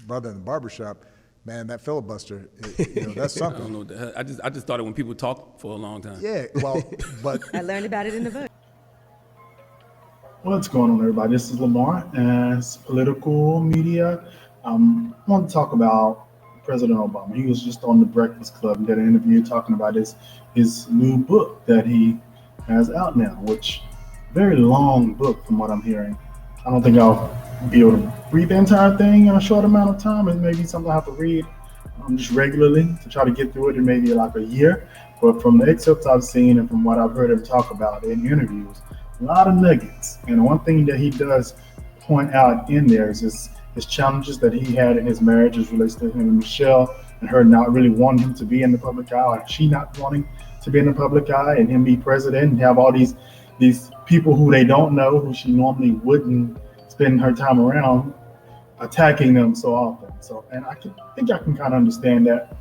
brother in the barbershop, man, that filibuster, that's I something. don't know what the hell. I just thought it when people talk for a long time. Yeah, well, but I learned about it in the book. What's going on, everybody? This is Lamar, and it's political media. I want to talk about President Obama. He was just on the Breakfast Club and did an interview talking about his new book that he has out now, which very long book from what I'm hearing. I don't think I'll be able to read the entire thing in a short amount of time. It may be something I have to read just regularly to try to get through it in maybe like a year. But from the excerpts I've seen and from what I've heard him talk about in interviews, a lot of nuggets. And one thing that he does point out in there is his challenges that he had in his marriage as relates to him and Michelle, and her not really wanting him to be in the public eye, or she not wanting to be in the public eye, and him be president and have all these people who they don't know, who she normally wouldn't spend her time around, attacking them so often. So, and think I can kind of understand that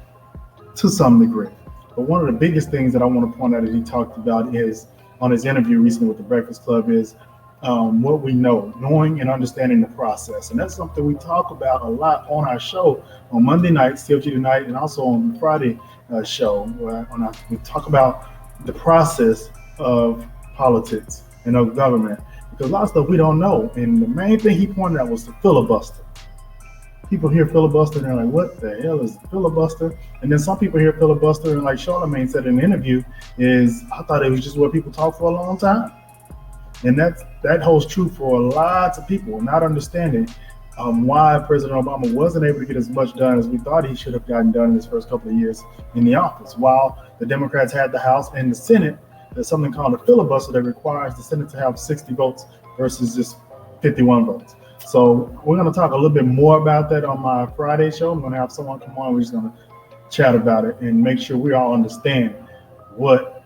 to some degree. But one of the biggest things that I want to point out that he talked about is on his interview recently with the Breakfast Club is what we know, knowing and understanding the process. And that's something we talk about a lot on our show on Monday nights, CFG Tonight, and also on the Friday show, where we talk about the process of politics and of government. Because a lot of stuff we don't know. And the main thing he pointed out was the filibuster. People hear filibuster and they're like, what the hell is filibuster? And then some people hear filibuster and like Charlamagne said in an interview I thought it was just where people talk for a long time. And that holds true for lots of people, not understanding why President Obama wasn't able to get as much done as we thought he should have gotten done in his first couple of years in the office. While the Democrats had the House and the Senate, there's something called a filibuster that requires the Senate to have 60 votes versus just 51 votes. So we're going to talk a little bit more about that on my Friday show. I'm going to have someone come on. We're just going to chat about it and make sure we all understand what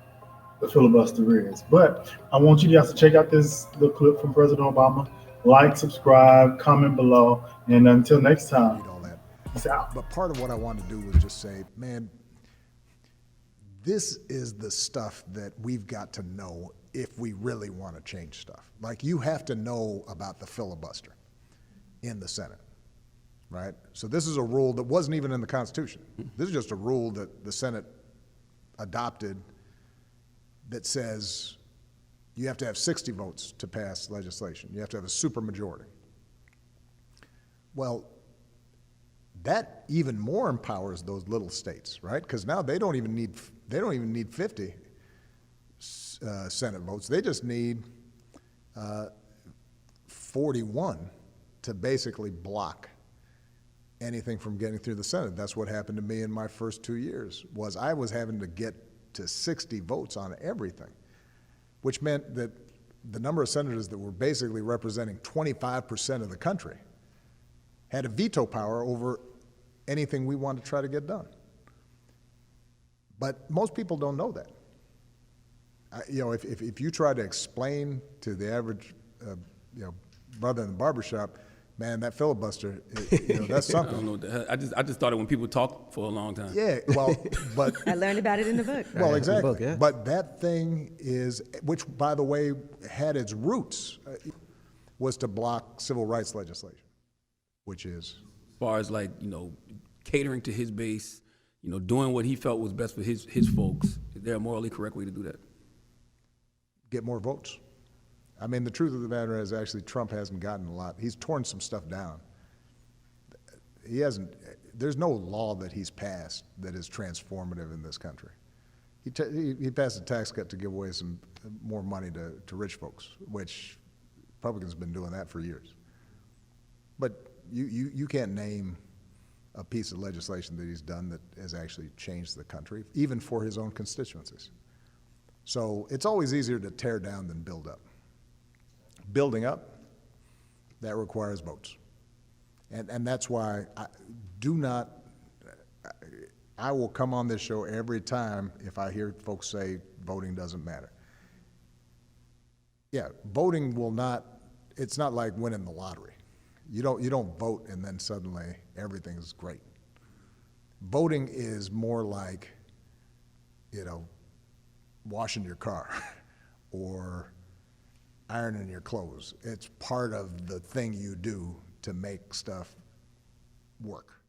the filibuster is. But I want you guys to check out the clip from President Obama. Like, subscribe, comment below. And until next time, peace out. But part of what I wanted to do was just say, man, this is the stuff that we've got to know if we really want to change stuff. Like, you have to know about the filibuster in the Senate, right? So this is a rule that wasn't even in the Constitution. This is just a rule that the Senate adopted that says you have to have 60 votes to pass legislation. You have to have a supermajority. Well, that even more empowers those little states, right? Because now they don't even need 50 Senate votes. They just need 41 to basically block anything from getting through the Senate. That's what happened to me in my first 2 years, was I was having to get to 60 votes on everything, which meant that the number of senators that were basically representing 25% of the country had a veto power over anything we wanted to try to get done. But most people don't know that. If you try to explain to the average brother in the barbershop, man, that filibuster, that's something. I don't know what the hell. I just thought it when people talk for a long time. Yeah, well, but I learned about it in the book. well, exactly. Book, yeah. But that thing which by the way had its roots, was to block civil rights legislation, which is As far as catering to his base, doing what he felt was best for his folks. Is there a morally correct way to do that? get more votes. I mean, the truth of the matter is actually Trump hasn't gotten a lot. He's torn some stuff down. He hasn't, there's no law that he's passed that is transformative in this country. He passed a tax cut to give away some more money to rich folks, which Republicans have been doing that for years. But you can't name a piece of legislation that he's done that has actually changed the country, even for his own constituencies. So it's always easier to tear down than build up. Building up, that requires votes. And that's why I will come on this show every time if I hear folks say voting doesn't matter. Yeah, voting will not, it's not like winning the lottery. You don't vote and then suddenly everything's great. Voting is more like, washing your car or ironing your clothes. It's part of the thing you do to make stuff work.